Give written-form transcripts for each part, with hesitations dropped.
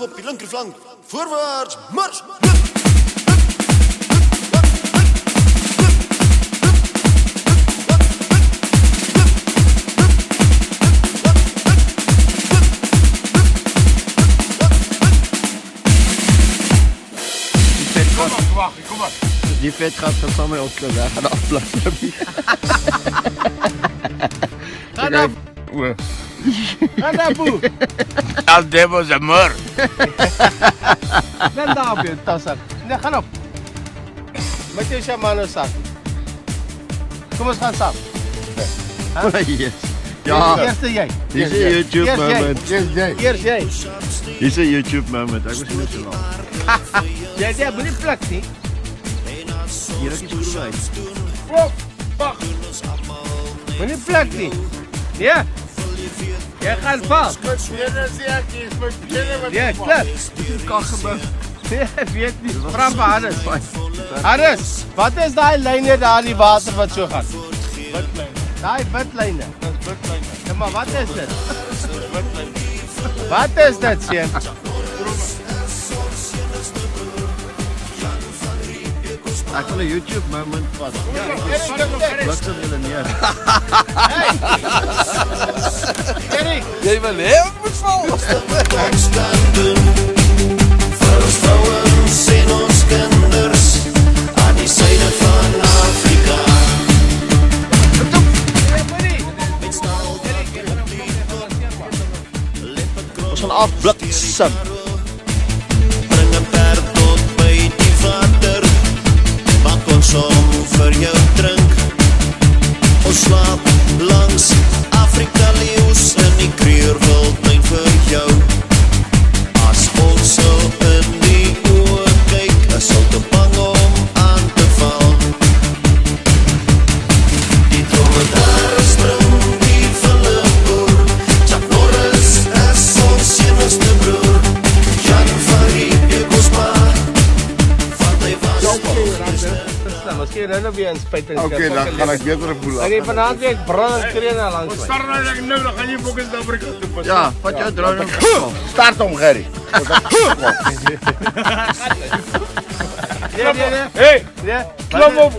op die linkerflank. Voorwaarts, mars! Kom maar. Die vet gaat saam met ons weg gaan afblaas. Gaan af. Gaan af. Al devils a mur. Dan daar op je tassen. Nee, gaan op. Met je shamano sak. Kom eens gaan saam. Yes. Ja, Eerste jy. dis 'n YouTube moment. Eers jy. Dis 'n YouTube moment. Ek was net so lank. Jy sê moenie plak nie. Hier is die skroewe uit. Wag. Moenie plak nie. Ja. Jy gaan val. Ja, klap. Dis kag gebou. Nee, ek weet nie. Vra vir Hannes. Hannes, wat is daai lyne daar in die water wat so gaan? Witlyne. Daai wit lyne. Dis witlyne. Ja, maar wat is dit? Witlyne. Wat is dit, seun? Ek wil 'n YouTube moment vat. Ja, ek Wat sê julle neer? Erik, Jy wil hê ek moet val. Ons kan doen vir ons vrouens en ons kinders aan die syde van Afrika. Ons gaan afbliksem. Bring 'n perd tot by die water. Maak ons om vir jou drink. Ons slaap langs Afrika leeu's in die kreurwildtuin vir jou. As ons so in die oë kyk, is al te bang om aan te val. Die dromedaar spring die Philipboer. Chuck Norris is ons enigste broer. Jan van Riebeeck ons pa, want hy was Misschien rennen we een spijt. Okay, dan gaan ek beter voel. En die vanaand weer brand trainer langs my. Start nou ek nou dan gaan jy fokus daar by die kant toe pas. Ja, vat jou drone. Start hom, Gerry. Nee. Hey, Nee. klim op.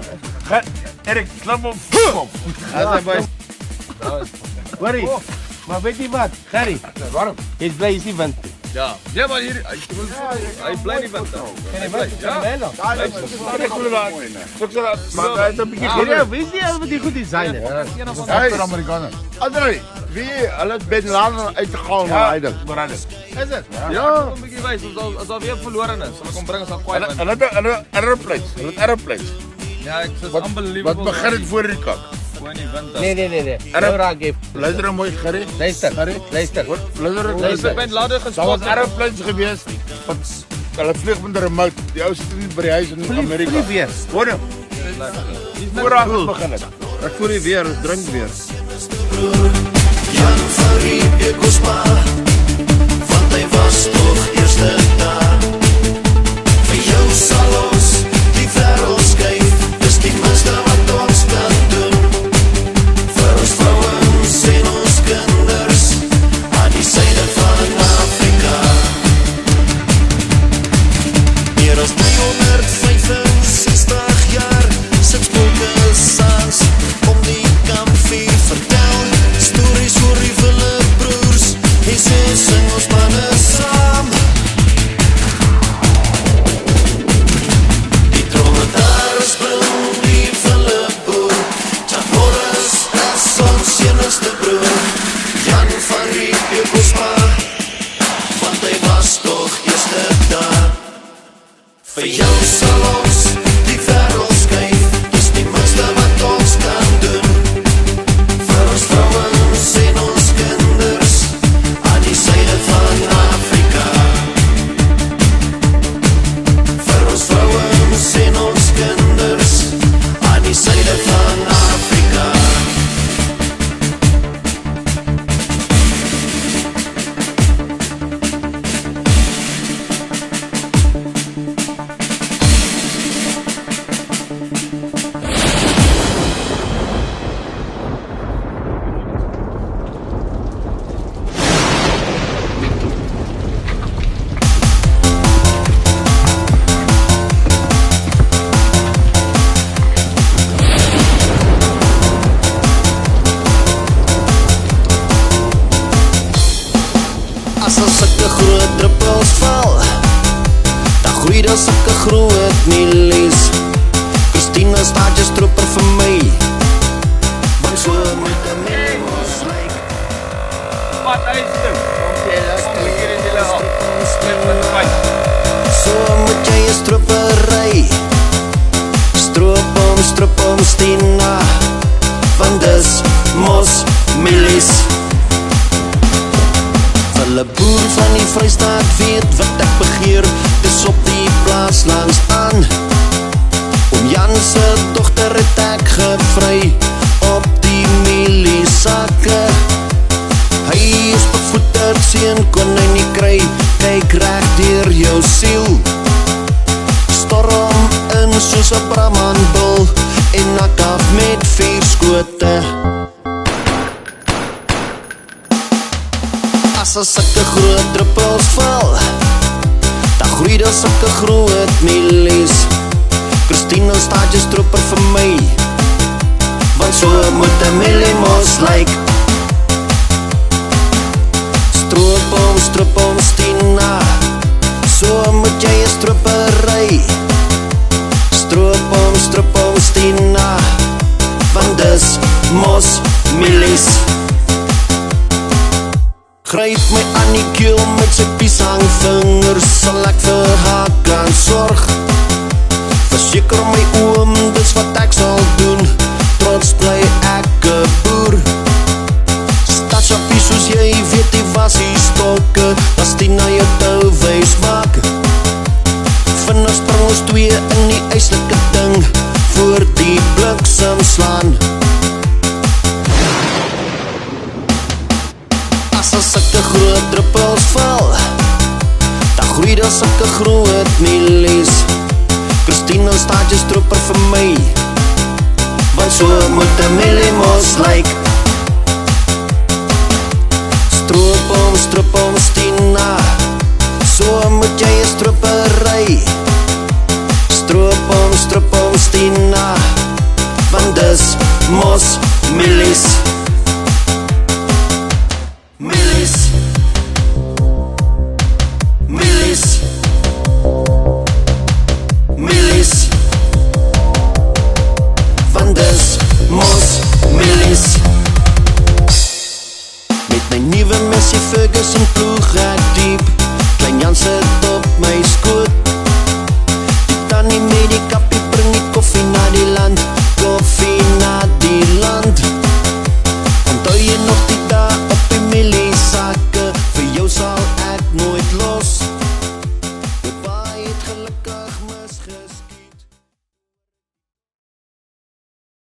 Erik, klim op. Kom. As hy by. Hoorie. Maar weet jy wat? Gerry, Waarom? jy's bly is nie wind. Ja, maar hier hy bly nie wind nou. Hy bly. Ja. Ek voel daar. Maar hy het 'n bietjie Ja, wie sê al wat die goed design het? Hey, Amerikaner. Andre, wie hulle het Ben Laden uitgehaal na hy ding. Is dit? Ja, 'n bietjie wys as al weer verlore is. Sal ek hom bring as al kwaai wind. Hulle het aeroplanes. Hulle het aeroplanes. Ja, ek sê Wat unbelievable. begin dit voor die kak. Gewoon nie wind. Nee. Nou raak jy. Luister nou mooi, Gerry. Luister. Luister. Luister, Ben Laden Daar was gespot. aeroplanes gewees. Hulle vlieg met 'n remote. Die ou sit nie by die huis in Amerika. Vlieg weer. Hoor nou. Vooraan begin dit. Ek voel nie weer, ons drink weer. Jan van Riebeeck ons pa, want hy was toch eerste daar. Vir jou sal ons die wêreld skuif, dis die minste wat ons kan doen. Vir ons vrouens en ons kinders, aan die syde van Afrika. Meer as 365 jaar, sit skoolklassaans om die kampvuur vertel. Stories oor die Philipbroers, hy sê As al sulke groot druppels val, dan groei daar sulke groot mielies. Christina staat jy stroper vir my, want so moet 'n mens mos lyk. Wat hy is dit? Kom hier in julle op. Met die fight. So moet jy 'n stropery, strop om Stina, want dis mos mielies. Hulle boer van die Vrystaat weet wat ek begeer, dis op die plaas langs aan. Oom Jan se dogter het ek gevry op die mieliesakke. Hy is bevoeterd, seun kon hy nie kry, kyk reg deur jou siel. Storm in soos 'n brandmanbul en nak af met 4 skote. As al sulke groot druppels val, dan groei daar sulke groot mielies. Christina staat jy stroper vir my, want so moet 'n mielie mos lyk. Strop om Stina, so moet jy 'n stropery. Strop om Stina, want dis mos mielies. Gryp my aan die keel met sy piesangvingers, sal ek vir haar kan sorg. Verseker my oom, dis wat ek sal doen, trots bly ek 'n boer. Stadsjappie soos jy weet die was die stokke, as die na jou tou wys maak. Vinnig spring ons 2 in die yslike ding, voor die bliksem slaan. As al sulke groot druppels val, dan groei daar sulke groot mielies. Christina staat jy stroper vir my, want so moet 'n mielie mos lyk. Strop om Stina, so moet jy 'n stropery. Strop om Stina, want dis mos mielies. Mielies, mielies, mielies, want dis mos mielies. Met my nuwe Massey Ferguson ploeg ek diep, klein Jan sit op my skoot. Die tannie met die kap